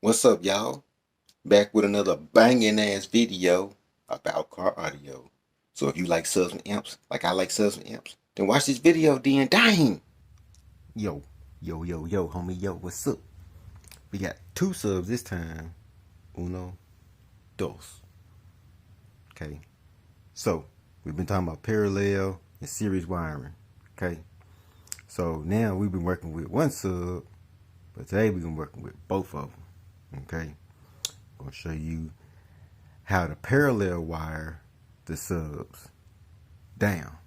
What's up, y'all? Back with another banging ass video about car audio. So if you like subs and amps, like I like subs and amps, then watch this video then. Dang! Yo, homie, yo, what's up? We got two subs this time. Uno, dos. Okay. So we've been talking about parallel and series wiring. Okay. So now we've been working with one sub, but today we've been working with both of them. Okay. I'm gonna show you how to parallel wire the subs down.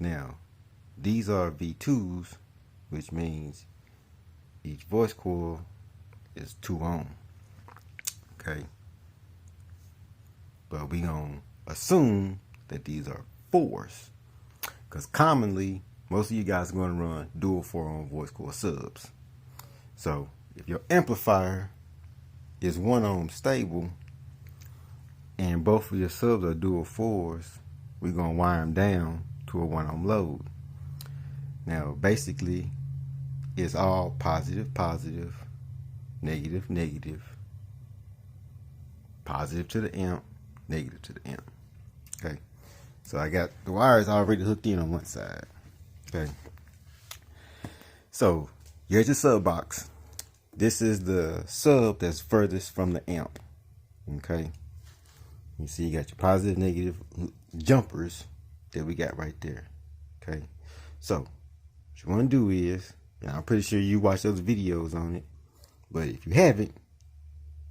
Now, these are V2s, which means each voice coil is 2 ohm. Okay. But we gonna assume that these are 4s. Because commonly, most of you guys are gonna run dual 4 ohm voice coil subs. So if your amplifier is 1 ohm stable and both of your subs are dual 4s, we're gonna wire them down to a 1 ohm load. Now basically it's all positive, negative, positive to the amp, negative to the amp. Okay, so I got the wires already hooked in on one side. Okay, so here's your sub box. This is the sub that's furthest from the amp. Okay, you see you got your positive, negative jumpers that we got right there. Okay, so what you want to do is, and I'm pretty sure you watched those videos on it, but if you haven't,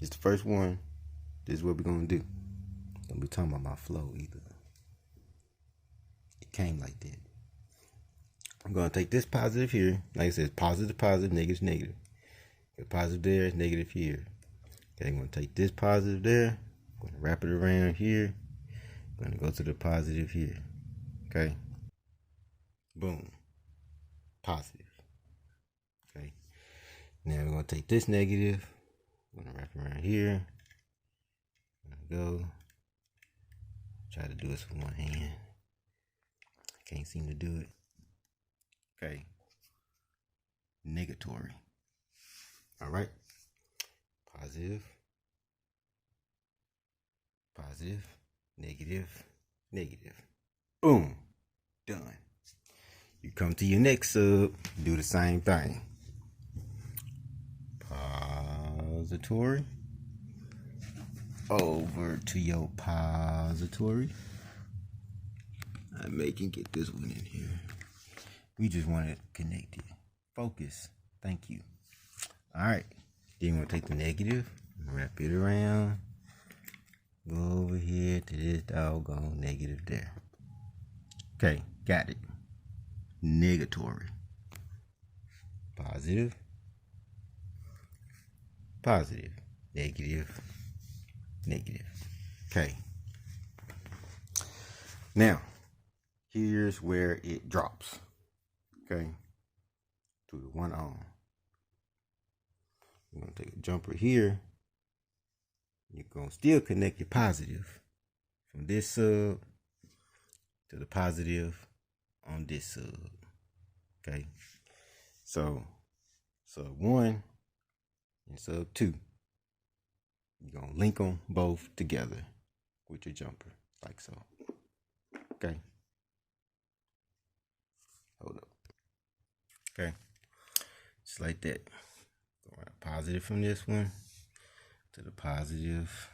it's the first one. This is what we're gonna do. Don't be talking about my flow either. It came like that. I'm gonna take this positive here. Like I said, positive, positive, negative, negative. The positive there, negative here. Okay, I'm gonna take this positive there. I'm gonna wrap it around here. I'm gonna go to the positive here. Okay. Boom. Positive. Okay. Now we're gonna take this negative. I'm gonna wrap it around here. Go. Try to do this with one hand. I can't seem to do it. Okay. Negatory. All right. Positive. Positive. Negative. Negative. Boom. Done. You come to your next sub. Do the same thing. Pository. Over to your pository. I may can get this one in here. We just want it connected. Focus. Thank you. Alright. Then you're going to take the negative, wrap it around, go over here to this doggone negative there. Okay, got it. Negatory. Positive. Positive. Negative. Negative. Okay. Now, here's where it drops. Okay. To the 1 ohm. You're going to take a jumper here. You're going to still connect your positive from this sub to the positive on this sub. Okay. So, sub 1 and sub 2. You're going to link them both together with your jumper, like so. Okay. Hold up. Okay. Just like that. Go around positive from this one to the positive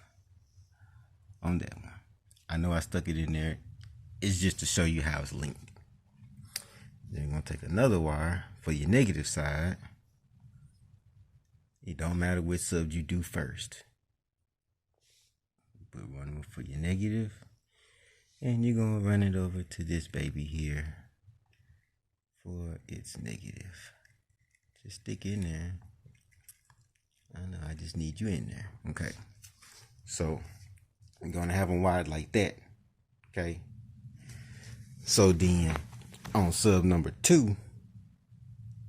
on that one. I know I stuck it in there. It's just to show you how it's linked. Then you're going to take another wire for your negative side. It don't matter which sub you do first. Put one for your negative, and you're gonna run it over to this baby here for its negative. Just stick in there. I know, I just need you in there. Okay, so I'm gonna have them wired like that. Okay, so then on sub number 2,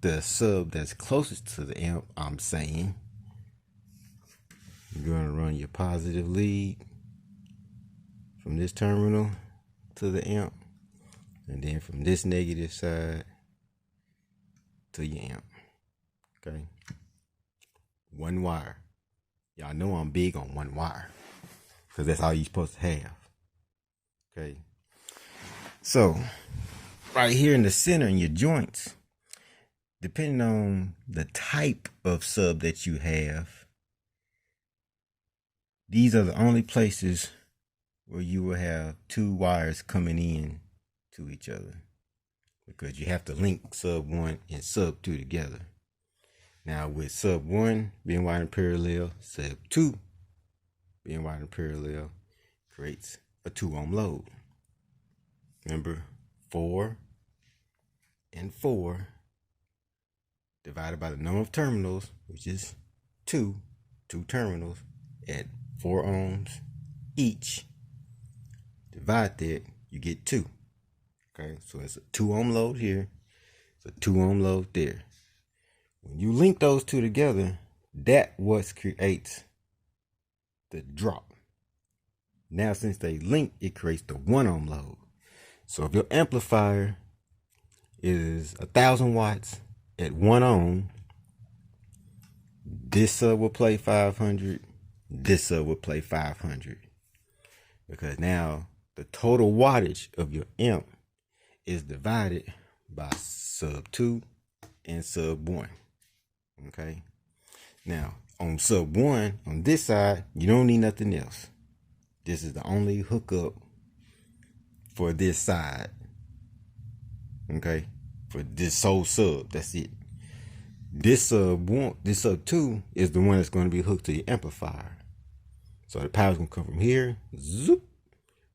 the sub that's closest to the amp, I'm saying you're gonna run your positive lead from this terminal to the amp, and then from this negative side to your amp. Okay, one wire. Y'all know I'm big on one wire because that's all you're supposed to have. Okay. So right here in the center in your joints, depending on the type of sub that you have, these are the only places where you will have two wires coming in to each other, because you have to link sub 1 and sub 2 together. Now with sub 1 being wired in parallel, sub 2 being wired in parallel creates a 2 ohm load. Remember, 4 and 4 divided by the number of terminals, which is 2 terminals at 4 ohms each. Divide that, you get 2. Okay, so it's a 2 ohm load here, it's a 2 ohm load there. When you link those two together, that what creates the drop. Now since they link, it creates the 1 ohm load. So if your amplifier is 1,000 watts at 1 ohm, this sub will play 500, this sub will play 500. Because now the total wattage of your amp is divided by sub 2 and sub 1. Okay. Now on sub 1, on this side, you don't need nothing else. This is the only hookup for this side. Okay. For this whole sub, that's it. This sub 2 is the one that's going to be hooked to the amplifier. So the power's going to come from here. Zoop.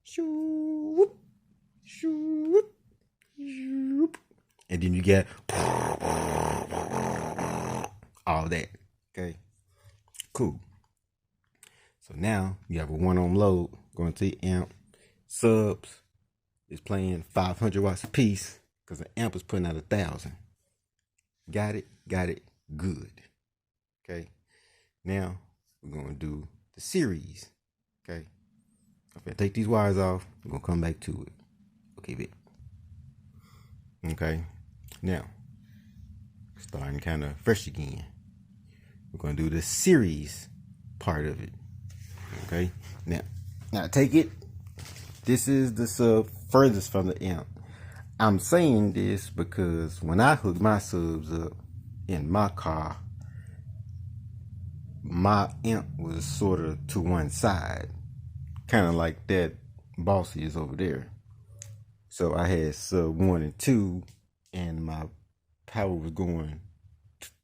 Shoop. Shoop. Shoop. And then you get all that. Okay. Cool. So now you have a 1 ohm load going to the amp. Subs is playing 500 watts a piece because the amp is putting out 1,000. Got it? Got it? Good. Okay. Now we're going to do the series. Okay. I'm going to take these wires off. We're going to come back to it. Okay, bet. Okay. Now, starting kind of fresh again. We're going to do the series part of it. Okay. Now take it. This is the sub furthest from the amp. I'm saying this because when I hook my subs up in my car, my amp was sort of to one side, kind of like that Bossy is over there. So I had sub 1 and 2, and my power was going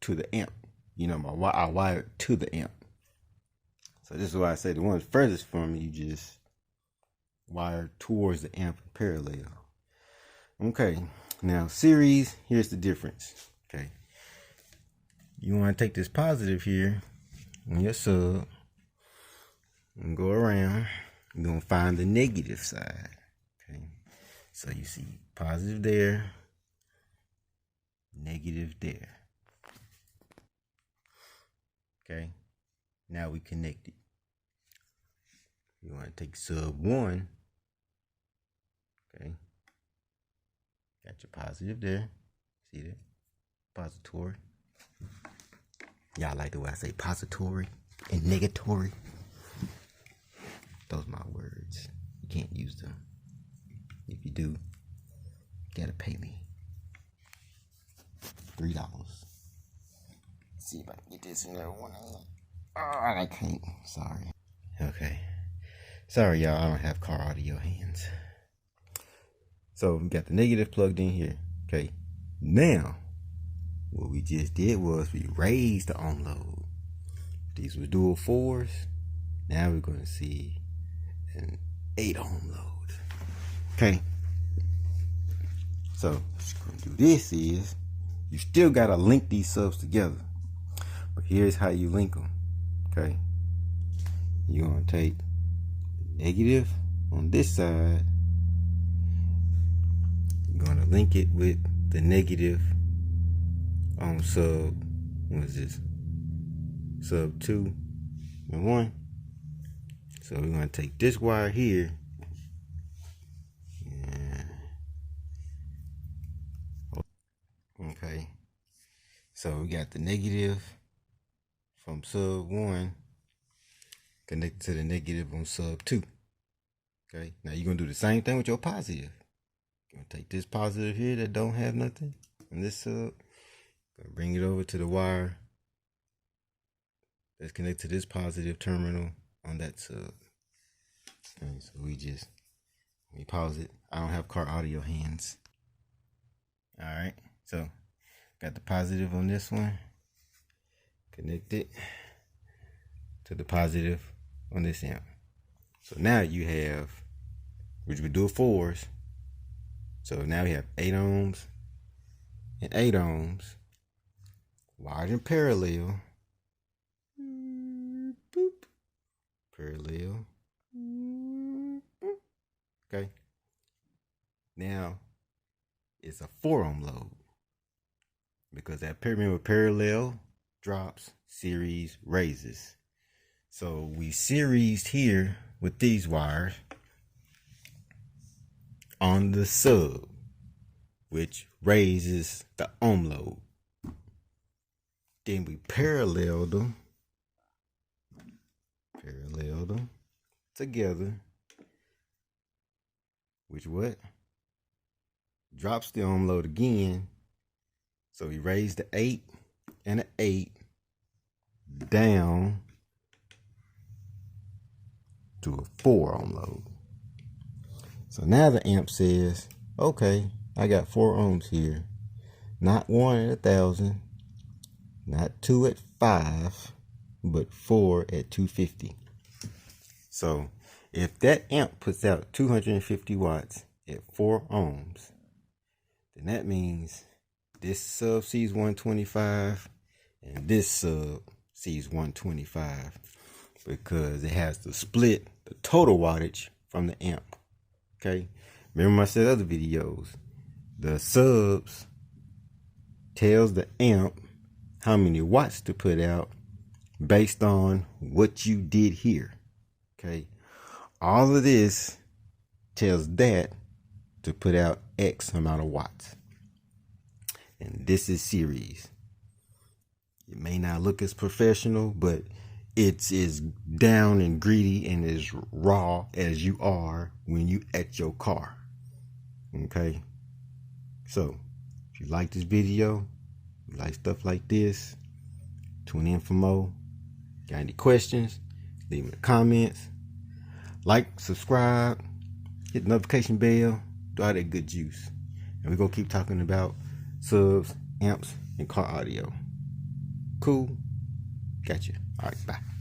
to the amp. You know, I wired to the amp. So this is why I say the one furthest from me, you just wire towards the amp in parallel. Okay, now series, here's the difference. Okay, you want to take this positive here on your sub and go around. You're going to find the negative side. Okay, so you see positive there, negative there. Okay, now we connect it. You want to take sub 1. Okay, got your positive there. See that? Pository. Y'all like the way I say pository and negatory? Those are my words. You can't use them. If you do, you gotta pay me $3. See if I can get this in there one. Oh, I can't. Sorry. Okay. Sorry, y'all. I don't have car audio hands. So we got the negative plugged in here. Okay. Now, what we just did was we raised the ohm load. These were dual 4s. Now we're going to see an 8 ohm load. Okay. So what you're going to do this is you still got to link these subs together. But here's how you link them. Okay. You're going to take the negative on this side. You're going to link it with the negative on sub, what is this? Sub 2 and 1. So we're going to take this wire here. Okay. So we got the negative from sub 1 connected to the negative on sub 2. Okay, now you're gonna do the same thing with your positive. You're gonna take this positive here that don't have nothing on this sub, gonna bring it over to the wire that's connected to this positive terminal on that sub. Okay, so let me pause it. I don't have car audio hands. All right, so got the positive on this one, connected to the positive on this amp. So now you have, which we do 4s. So now we have 8 ohms and 8 ohms wired in parallel. Boop. Parallel. Okay. Now it's a 4 ohm load because that parallel drops, series raises. So we seriesed here with these wires on the sub, which raises the ohm load. Then we paralleled them together, which what? Drops the ohm load again. So we raised the 8 and the 8 down to a 4 ohm load. So now the amp says, okay, I got 4 ohms here. Not 1 at 1,000, not 2 at 5, but 4 at 250. So if that amp puts out 250 watts at 4 ohms, then that means this sub sees 125 and this sub sees 125 because it has to split the total wattage from the amp. Okay, remember I said other videos, the subs tells the amp how many watts to put out based on what you did here. Okay, all of this tells that to put out X amount of watts, and this is series. It may not look as professional, but it's as down and greedy and as raw as you are when you at your car. Okay, so if you like this video, you like stuff like this, tune in for more. Got any questions, leave me in the comments. Like, subscribe, hit the notification bell, do all that good juice. And we're gonna keep talking about subs, amps, and car audio. Cool? Gotcha. All right, bye.